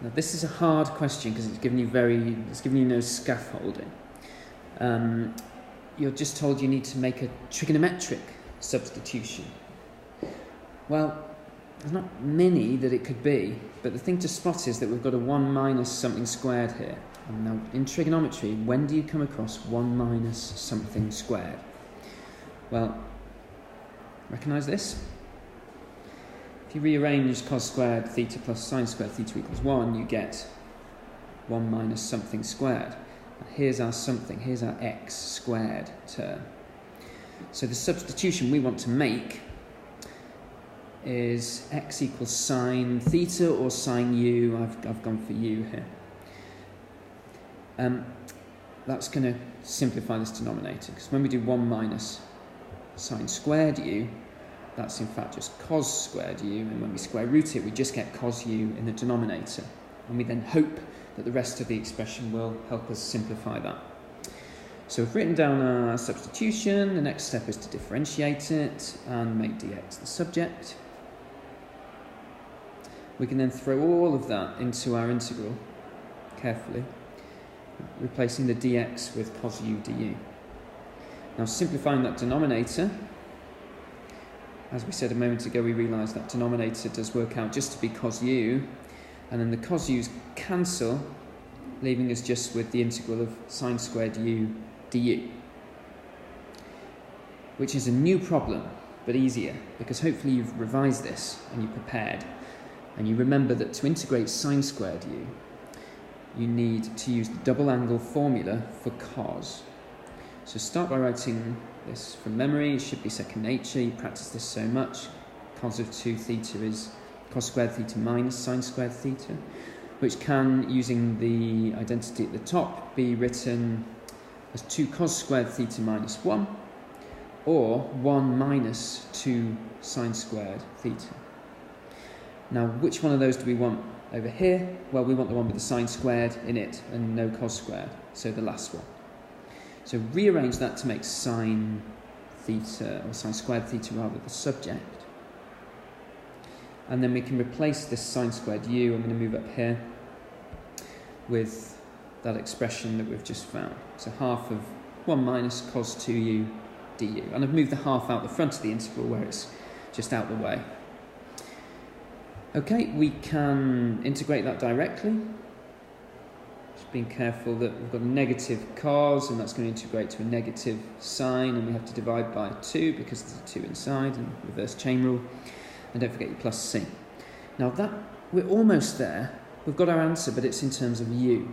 Now this is a hard question because it's giving you no scaffolding. You're just told you need to make a trigonometric substitution. Well, there's not many that it could be, but the thing to spot is that we've got a 1 minus something squared here. And now in trigonometry, when do you come across 1 minus something squared? Well, recognise this? If you rearrange cos squared theta plus sine squared theta equals 1, you get 1 minus something squared. And here's our something, here's our x squared term. So the substitution we want to make is x equals sine theta or sine u. I've gone for u here. That's going to simplify this denominator, because when we do 1 minus sine squared u, that's in fact just cos squared u, and when we square root it, we just get cos u in the denominator. And we then hope that the rest of the expression will help us simplify that. So we've written down our substitution. The next step is to differentiate it and make dx the subject. We can then throw all of that into our integral carefully, replacing the dx with cos u du. Now simplifying that denominator, as we said a moment ago, we realise that denominator does work out just to be cos u, and then the cos u's cancel, leaving us just with the integral of sine squared u du, which is a new problem, but easier, because hopefully you've revised this and you're prepared, and you remember that to integrate sine squared u, you need to use the double angle formula for cos. So start by writing this from memory. It should be second nature. You practice this so much. Cos of 2 theta is cos squared theta minus sine squared theta, which can, using the identity at the top, be written as 2 cos squared theta minus 1, or 1 minus 2 sine squared theta. Now, which one of those do we want over here? Well, we want the one with the sine squared in it and no cos squared, so the last one. So rearrange that to make sine theta, or sine squared theta rather, the subject. And then we can replace this sine squared u, I'm going to move up here, with that expression that we've just found. So half of 1 minus cos 2u du. And I've moved the half out the front of the integral where it's just out the way. Okay, we can integrate that directly. Just being careful that we've got a negative cos, and that's going to integrate to a negative sine, and we have to divide by 2 because there's a 2 inside, and reverse chain rule. And don't forget your plus c. Now that we're almost there. We've got our answer, but it's in terms of u.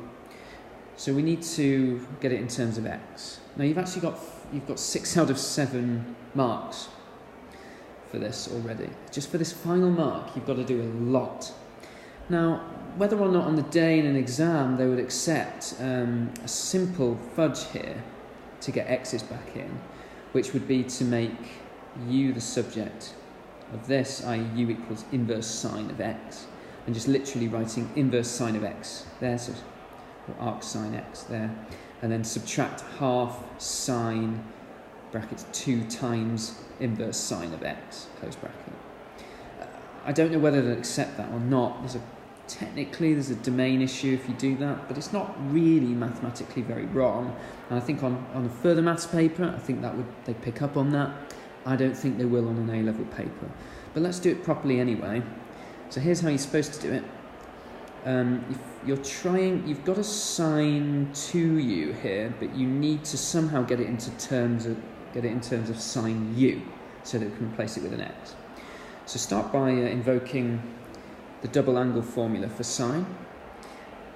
So we need to get it in terms of x. Now you've got 6 out of 7 marks for this already. Just for this final mark, you've got to do a lot. Now, whether or not on the day in an exam they would accept a simple fudge here to get x's back in, which would be to make u the subject of this, i.e. u equals inverse sine of x, and just literally writing inverse sine of x there, so, or arc sine x there, and then subtract half sine brackets 2 times inverse sine of x, close bracket. I don't know whether they'll accept that or not. Technically there's a domain issue if you do that, but it's not really mathematically very wrong. And I think on a further maths paper, I think they'd pick up on that. I don't think they will on an A-level paper. But let's do it properly anyway. So here's how you're supposed to do it. If you've got a sine 2u here, but you need to somehow get it in terms of sine u, so that we can replace it with an x. So start by invoking the double angle formula for sine,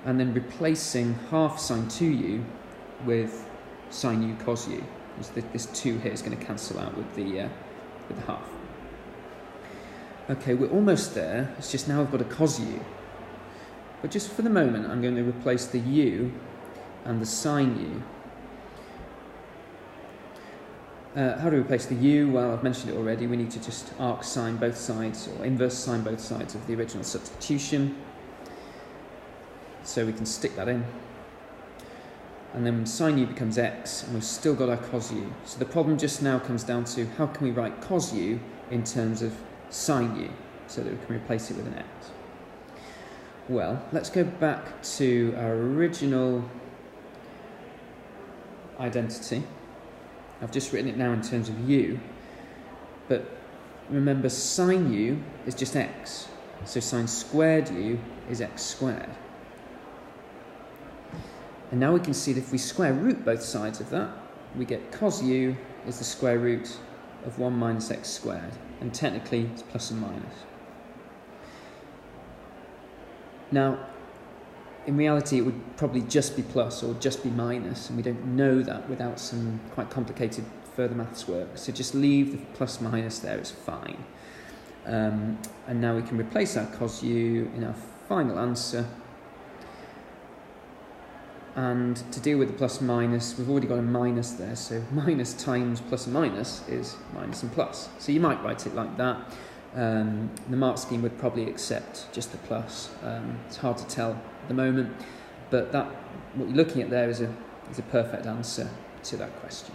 and then replacing half sine 2u with sine u cos u. This 2 here is going to cancel out with the half. Okay, we're almost there. It's just now I've got a cos u. But just for the moment, I'm going to replace the u and the sine u. How do we replace the u? Well, I've mentioned it already. We need to just arc sine both sides, or inverse sine both sides of the original substitution. So we can stick that in. And then sine u becomes x, and we've still got our cos u. So the problem just now comes down to how can we write cos u in terms of sine u, so that we can replace it with an x. Well, let's go back to our original identity. I've just written it now in terms of u, but remember sine u is just x, so sine squared u is x squared. And now we can see that if we square root both sides of that, we get cos u is the square root of 1 minus x squared, and technically it's plus and minus. Now, in reality, it would probably just be plus or just be minus, and we don't know that without some quite complicated further maths work. So just leave the plus minus there, it's fine. And now we can replace our cos u in our final answer. And to deal with the plus minus, we've already got a minus there, so minus times plus and minus is minus and plus. So you might write it like that. The mark scheme would probably accept just the plus. It's hard to tell at the moment, but what you're looking at there is a perfect answer to that question.